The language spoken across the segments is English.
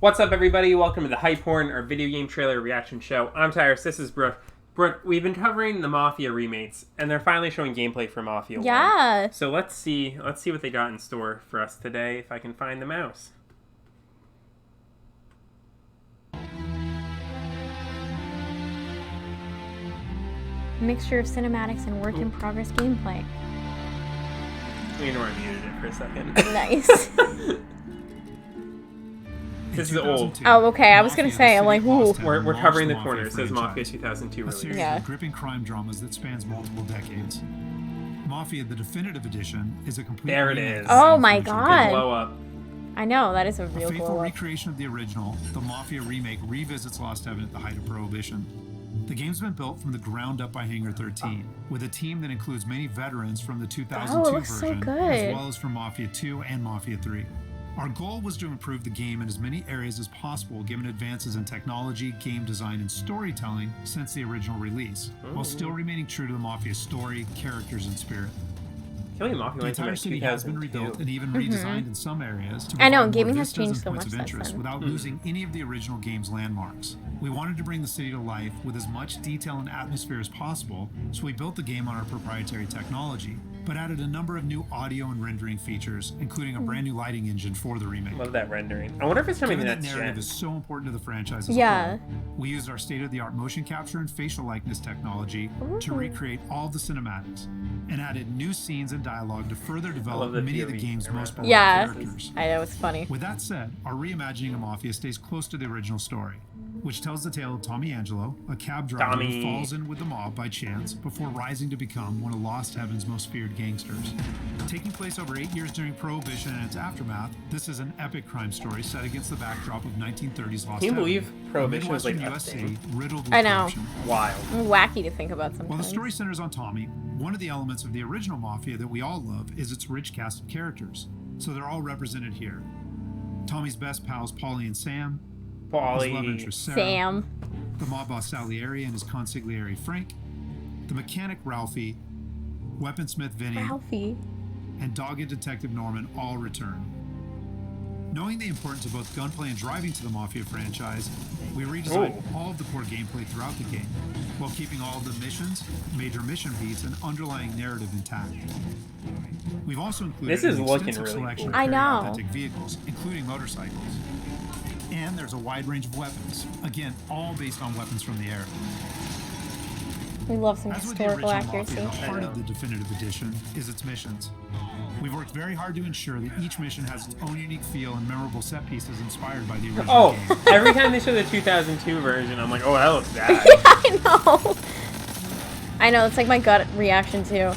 What's up, everybody? Welcome to the Hype Horn, our video game trailer reaction show. I'm Tyrus, this is Brooke. Brooke, we've been covering the Mafia remakes, and they're finally showing gameplay for Mafia 1. Yeah. So let's see what they got in store for us today, if I can find the mouse. Mixture of cinematics and work-in-progress gameplay. You know where I muted it for a second. Nice. This is old. Oh, okay. I was gonna say, I'm like, whoa. We're covering the corner. It says Mafia 2002 release. A series of gripping crime dramas that spans multiple decades. Mafia, the definitive edition, is a complete. There it is. Oh my god. Blow up. I know, that is a real faithful glow up. recreation of the original, the Mafia remake revisits Lost Heaven at the height of Prohibition. The game's been built from the ground up by Hangar 13, with a team that includes many veterans from the 2002 version, so good. as well as from Mafia 2 and Mafia 3. Our goal was to improve the game in as many areas as possible given advances in technology, game design, and storytelling since the original release, while still remaining true to the Mafia story, characters, and spirit. Killing Mafia The went to entire like city has been rebuilt 2002. and even redesigned in some areas to I know, provide more gaming has vistas changed and so points much of since interest then. without losing any of the original game's landmarks. We wanted to bring the city to life with as much detail and atmosphere as possible, so we built the game on our proprietary technology, but added a number of new audio and rendering features, including a brand new lighting engine for the remake. Love that rendering. I wonder if it's coming to Given the that next narrative gen. is so important to the franchise as a Yeah. whole, we used our state-of-the-art motion capture and facial likeness technology to recreate all the cinematics, and added new scenes and dialogue to further develop the many of the POV game's camera. most beloved Yeah. characters. I know, it's funny. With that said, our reimagining of Mafia stays close to the original story, which tells the tale of Tommy Angelo, a cab driver who falls in with the mob by chance before rising to become one of Lost Heaven's most feared gangsters. Taking place over 8 years during Prohibition and its aftermath, this is an epic crime story set against the backdrop of 1930s Lost Can you Heaven. believe Prohibition was like Midwestern a US thing? city riddled with I know. corruption. Wild. Wacky to think about While sometimes. the story centers on Tommy, one of the elements of the original Mafia that we all love is its rich cast of characters, so they're all represented here. Tommy's best pals, Paulie and Sam, his love Paulie. interest Sarah, Sam. the mob boss Salieri and his consigliere Frank, the mechanic Ralphie, weaponsmith Vinny, Ralphie. and dogged detective Norman all return. Knowing the importance of both gunplay and driving to the Mafia franchise, we redesigned all of the core gameplay throughout the game, while keeping all of the missions, major mission beats, and underlying narrative intact. We've also included This is an looking extensive really selection cool. of I very know. authentic vehicles, including motorcycles. And there's a wide range of weapons, again, all based on weapons from the era. We love some As with the historical original accuracy. Mafia, the heart of the definitive edition is its missions. We've worked very hard to ensure that each mission has its own unique feel and memorable set pieces inspired by the original Oh, game. every time they show the 2002 version, I'm like, oh, that looks bad. I know. I know, it's like my gut reaction too.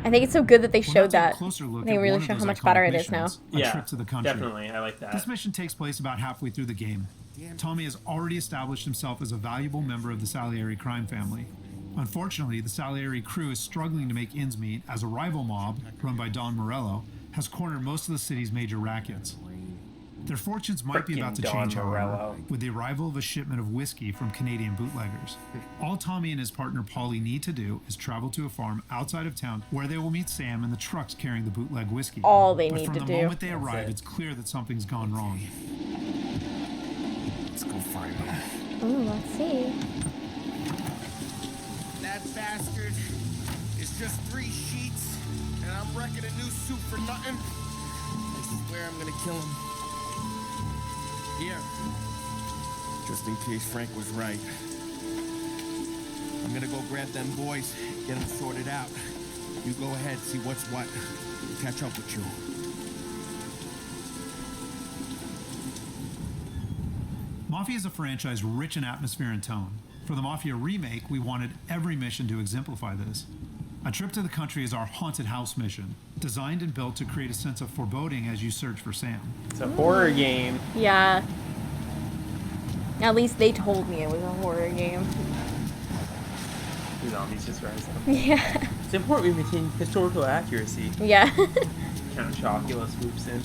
I think it's so good that they We'll now showed take a that. closer look They at really one of show how those much iconic better it is now. missions, A Yeah, trip to the country. definitely. I like that. This mission takes place about halfway through the game. Tommy has already established himself as a valuable member of the Salieri crime family. Unfortunately, the Salieri crew is struggling to make ends meet as a rival mob, run by Don Morello, has cornered most of the city's major rackets. Their fortunes might be about to Frickin' change, Don however, Morello. with the arrival of a shipment of whiskey from Canadian bootleggers. All Tommy and his partner Paulie need to do is travel to a farm outside of town where they will meet Sam and the trucks carrying the bootleg whiskey. All they But need from to the do. moment they arrive, it. it's clear that something's gone wrong. Let's go find him. Ooh, let's see. That bastard is just 3 sheets, and I'm wrecking a new suit for nothing. I swear I'm gonna kill him. Here, just in case Frank was right. I'm gonna go grab them boys, get them sorted out. You go ahead, see what's what. Catch up with you. Mafia is a franchise rich in atmosphere and tone. For the Mafia remake, we wanted every mission to exemplify this. A trip to the country is our haunted house mission, designed and built to create a sense of foreboding as you search for Sam. It's a horror game. Yeah. At least they told me it was a horror game. The zombies just rise up. Yeah. It's important we maintain historical accuracy. Yeah. Count Chocula swoops in.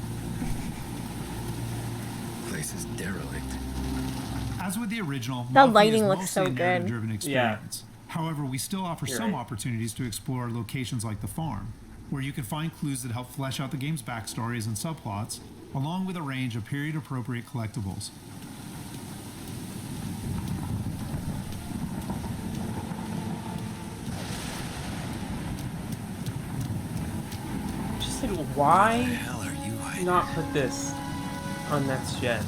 Place is derelict. As with the original, The Mafia lighting is looks mostly so a good. narrative-driven experience. However, we still offer You're some right. opportunities to explore locations like the farm, where you can find clues that help flesh out the game's backstories and subplots, along with a range of period-appropriate collectibles. Just like, why hell are you hiding? not put this on next gen?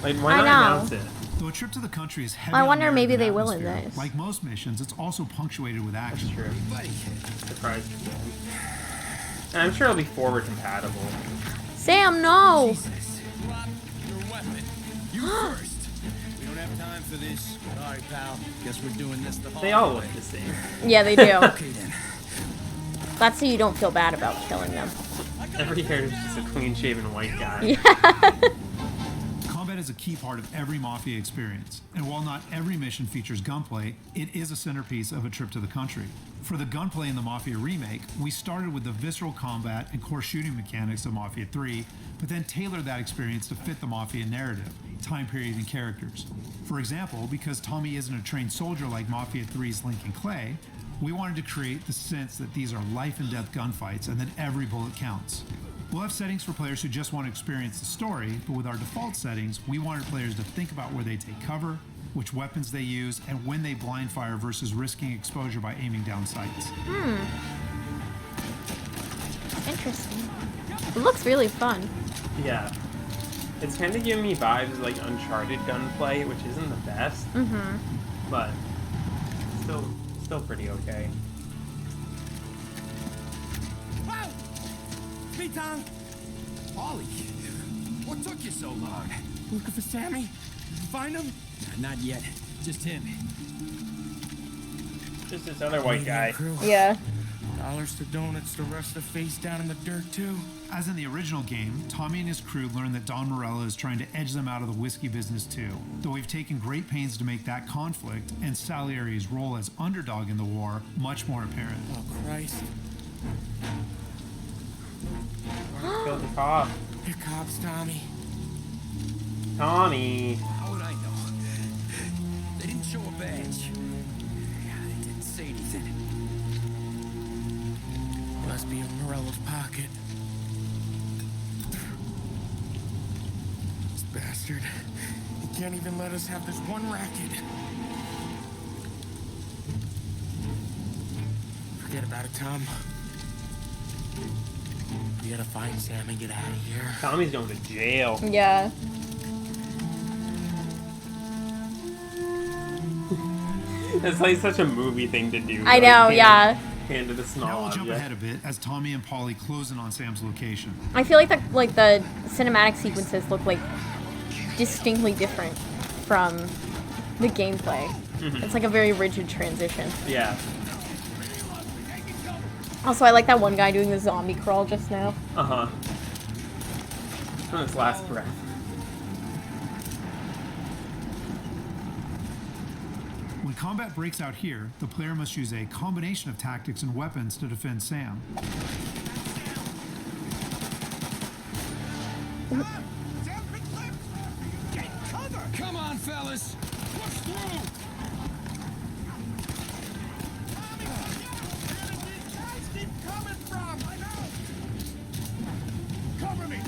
Like, why I not know. announce it? Though a trip to the country is heavy I on wonder narrative maybe and they will in atmosphere, this. like most missions, it's also punctuated with That's action. true. Buddy, Surprised again. And I'm sure it'll be forward compatible. Sam, no! Jesus. Drop your weapon. You first. We don't have time for this. Sorry, pal. Guess we're doing this the hard They all way. look the same. Yeah, they do. Okay then. That's so you don't feel bad about killing them. Every hair is just a clean-shaven white guy. Yeah. Combat is a key part of every Mafia experience, and while not every mission features gunplay, it is a centerpiece of a trip to the country. For the gunplay in the Mafia remake, we started with the visceral combat and core shooting mechanics of Mafia 3, but then tailored that experience to fit the Mafia narrative, time period, and characters. For example, because Tommy isn't a trained soldier like Mafia 3's Lincoln Clay, we wanted to create the sense that these are life-and-death gunfights and that every bullet counts. We'll have settings for players who just want to experience the story, but with our default settings, we wanted players to think about where they take cover, which weapons they use, and when they blind fire versus risking exposure by aiming down sights. Interesting. It looks really fun. Yeah. It's kind of giving me vibes of, like, Uncharted gunplay, which isn't the best. Mm-hmm. But still pretty okay. Wow! Me, Tom. Ollie, what took you so long? Looking for Sammy? Find him? Not yet. Just him. Just this other white guy. Yeah. Dollars to donuts, the rest of face down in the dirt too. As in the original game, Tommy and his crew learn that Don Morello is trying to edge them out of the whiskey business too, though we've taken great pains to make that conflict and Salieri's role as underdog in the war much more apparent. Oh Christ! Killed the cop. Here cops, Tommy. Tommy. How would I know? They didn't show a badge. Yeah, they didn't say anything. Must be in Morello's pocket. This bastard. He can't even let us have this one racket. Forget about it, Tom. We gotta find Sam and get out of here. Tommy's going to jail. Yeah. It's like such a movie thing to do. I know, Like, yeah. Hand to the Now small we'll jump object. ahead a bit as Tommy and Polly close in on Sam's location. I feel like the cinematic sequences look like distinctly different from the gameplay. It's like a very rigid transition. Yeah. Also, I like that one guy doing the zombie crawl just now. Uh-huh. On his last breath. When combat breaks out here, the player must use a combination of tactics and weapons to defend Sam. Come on, fellas! Push through! Cover me!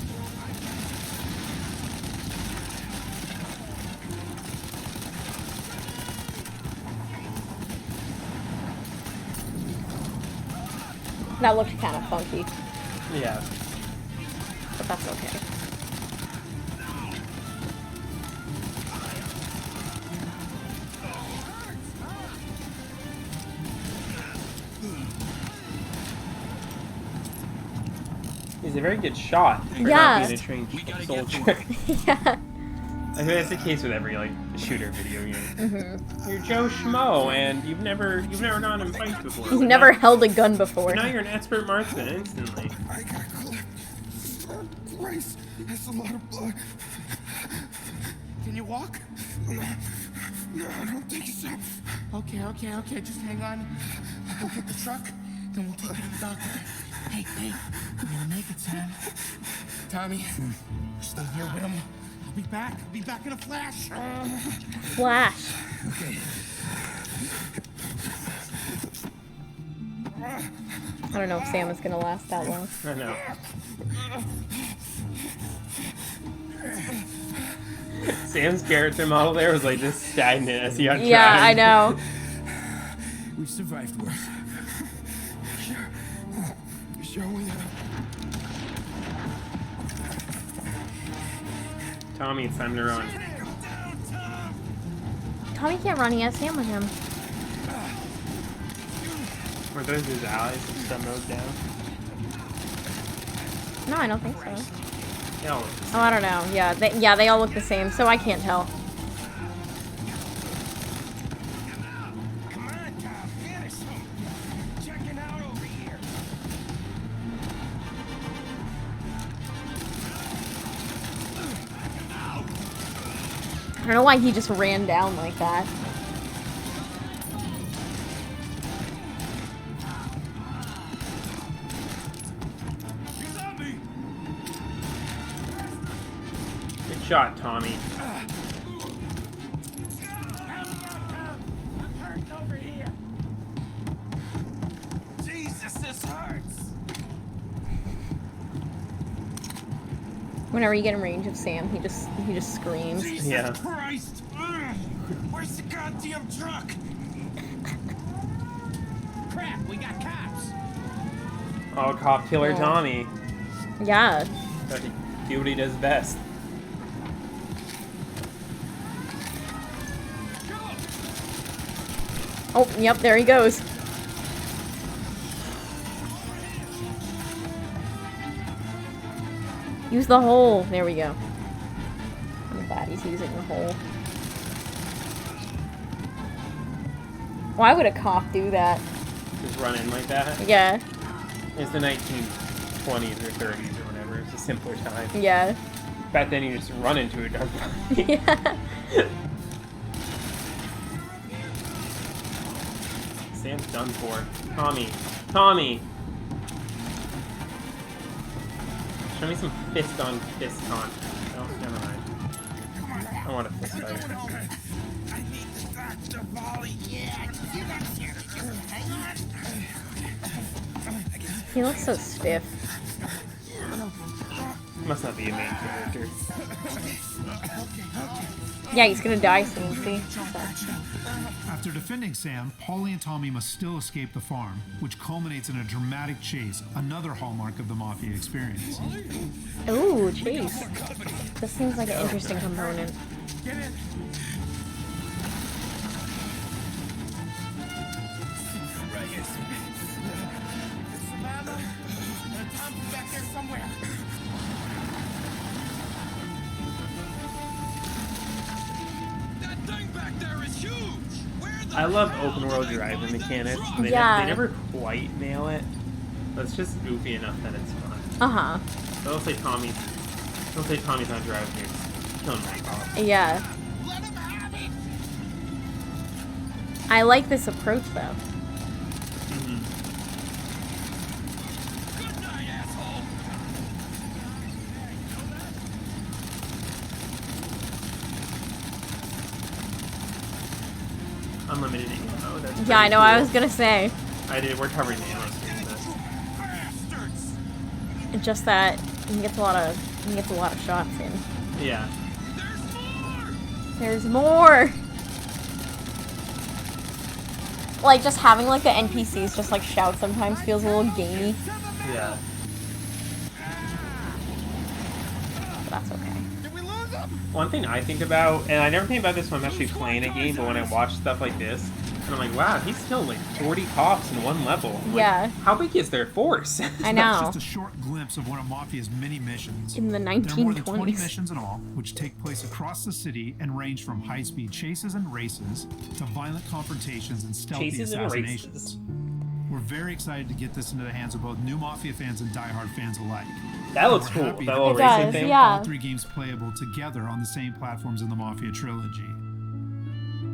That looked kind of funky, Yeah. but that's okay. He's a very good shot for Yeah. not being a trained gotta get soldier. Yeah. I mean, that's the case with every like shooter video game. You're Joe Schmo, and you've never gone in fights before. You've but never now, held a gun before. now you're an expert marksman instantly. I gotta collect. Christ, that's a lot of blood. Can you walk? No, I don't think so. Okay. Just hang on. I'll go get the truck, then we'll take you to the doctor. Hey, we're gonna make it, Sam. Tommy, stay here with him. I'll be back in a flash. Flash. Okay. I don't know if Sam is gonna last that long. I know. Sam's character model there was like just stagnant as he got Yeah, I dragged. know. We've survived worse. Sure we have. Tommy, it's time to run. Tommy can't run. He has Sam with him. Were those his allies that stun those down? No, I don't think so. They all look the same. Oh, I don't know. Yeah, they all look the same, so I can't tell. Come on, Tom, finish him. Checking out over here. I don't know why he just ran down like that. He's on me. Good shot, Tommy. I'm hurting over here. Jesus, this hurts. Whenever you get in range of Sam, he just screams. Jesus Yeah. Christ! Ugh. Where's the goddamn truck? Crap, we got cops. Oh, cop killer Oh. Tommy. Yeah. Got to do what he does best. Oh, yep, there he goes. Use the hole. There we go. I'm glad he's using the hole. Why would a cop do that? Just run in like that. Yeah. It's the 1920s or 30s or whatever. It's a simpler time. Yeah. Back then you just run into a gunfight. Yeah. Sam's done for. Tommy. Tommy! Show me some fist on fist contact. Oh, never mind. I want a fist fight. I need the doctor, Molly. Yeah, you got here. Hang on. He looks so stiff. Must not be a main character. Yeah, he's gonna die soon, see? After defending Sam, Polly and Tommy must still escape the farm, which culminates in a dramatic chase, another hallmark of the Mafia experience. Ooh, chase. This seems like an interesting component. Get in. Samantha, Tom's back there somewhere. That thing back there is huge. Where the I love open world driving mechanics. They, Yeah. they never quite nail it. But it's just goofy enough that it's fun. Uh-huh. Don't say Tommy's not driving here. Just killing my cop. Yeah. Let him have it. I like this approach, though. Good night, asshole. Unlimited ammo. That's Yeah, I pretty know, I cool. was gonna say. We're covering the ammo stream, but Bastards. It's just that he gets a lot of shots in. yeah. There's more. There's more! Like, just having, like, the NPCs just, like, shout sometimes feels a little gamey. Yeah. But that's okay. Did we lose him? One thing I think about, and I never think about this when I'm actually playing a game, but when I watch stuff like this, and I'm like, wow, he's still like 40 cops in one level. I'm like, Yeah. how big is their force? I That's know. just a short glimpse of one of Mafia's many missions. In the There are more than 20 1920s. missions in all, which take place across the city and range from high-speed chases and races to violent confrontations and stealthy Chases and assassinations. races. We're very excited to get this into the hands of both new Mafia fans and diehard fans alike. That looks We're cool. happy That that little It racing does, thing. yeah. all three games playable together on the same platforms in the Mafia trilogy.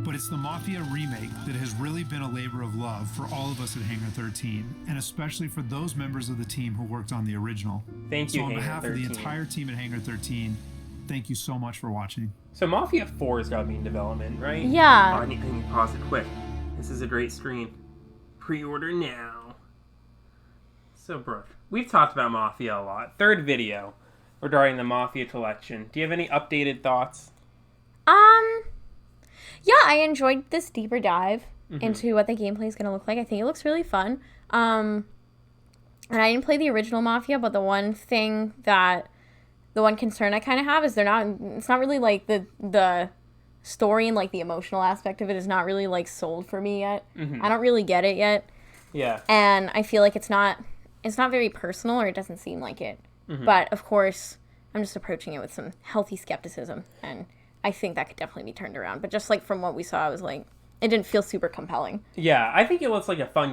But it's the Mafia remake that has really been a labor of love for all of us at Hangar 13, and especially for those members of the team who worked on the original. Thank you, So on Hangar behalf of the 13. entire team at Hangar 13, thank you so much for watching. So Mafia 4 has got to be in development, right? Yeah. Oh, I need to pause it quick. This is a great screen. Pre-order now. So, Brooke, we've talked about Mafia a lot. Third video regarding the Mafia collection. Do you have any updated thoughts? Yeah, I enjoyed this deeper dive into what the gameplay is going to look like. I think it looks really fun. And I didn't play the original Mafia, but the one concern I kind of have is it's not really like the story and like the emotional aspect of it is not really like sold for me yet. I don't really get it yet. Yeah. And I feel like it's not very personal, or it doesn't seem like it. But of course, I'm just approaching it with some healthy skepticism, and I think that could definitely be turned around. But just like from what we saw, I was like, it didn't feel super compelling. Yeah, I think it looks like a fun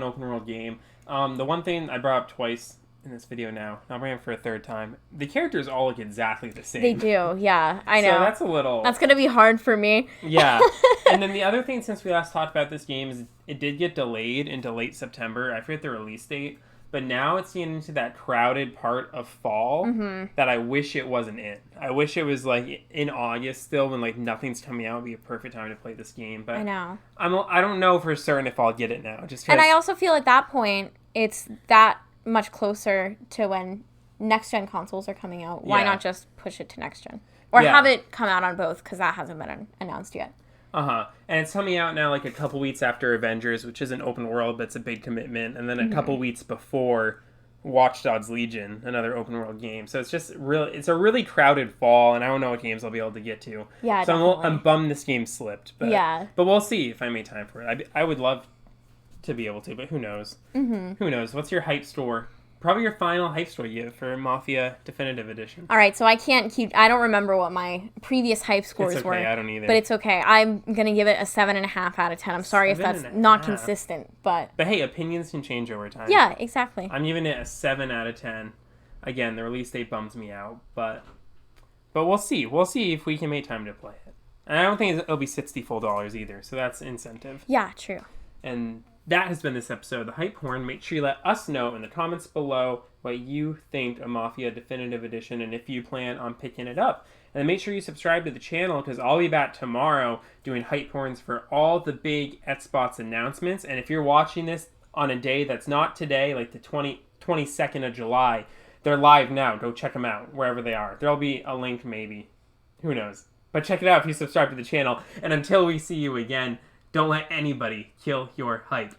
open world game. The one thing I brought up twice in this video now, and I'll bring it up for a third time, the characters all look exactly the same. They do, yeah, I know. So that's going to be hard for me. Yeah. And then the other thing, since we last talked about this game, is it did get delayed into late September. I forget the release date. But now it's getting into that crowded part of fall that I wish it wasn't in. I wish it was like in August still, when like nothing's coming out. Would be a perfect time to play this game. But I know. I don't know for certain if I'll get it now. And I also feel at that point it's that much closer to when next gen consoles are coming out. Why not just push it to next gen, or have it come out on both, because that hasn't been announced yet. And it's coming out now like a couple weeks after Avengers, which is an open world, but it's a big commitment, and then a couple weeks before Watch Dogs Legion, another open world game. So it's just it's a really crowded fall, and I don't know what games I'll be able to get to. Yeah, so I'm bummed this game slipped. But, yeah. But we'll see if I make time for it. I would love to be able to, but who knows? Who knows? What's your hype score? Probably your final hype score you have for Mafia Definitive Edition. All right, so I don't remember what my previous hype scores were. I don't either. But it's okay. I'm going to give it a 7.5 out of 10. I'm sorry if that's not consistent, but hey, opinions can change over time. Yeah, exactly. I'm giving it a 7 out of 10. Again, the release date bums me out, but we'll see. We'll see if we can make time to play it. And I don't think it'll be $60 full either, so that's incentive. Yeah, true. And that has been this episode of The Hype Horn. Make sure you let us know in the comments below what you think of Mafia Definitive Edition and if you plan on picking it up. And then make sure you subscribe to the channel, because I'll be back tomorrow doing Hype Horns for all the big Xbox announcements. And if you're watching this on a day that's not today, like the 22nd of July, they're live now. Go check them out wherever they are. There'll be a link maybe. Who knows? But check it out if you subscribe to the channel. And until we see you again, don't let anybody kill your hype.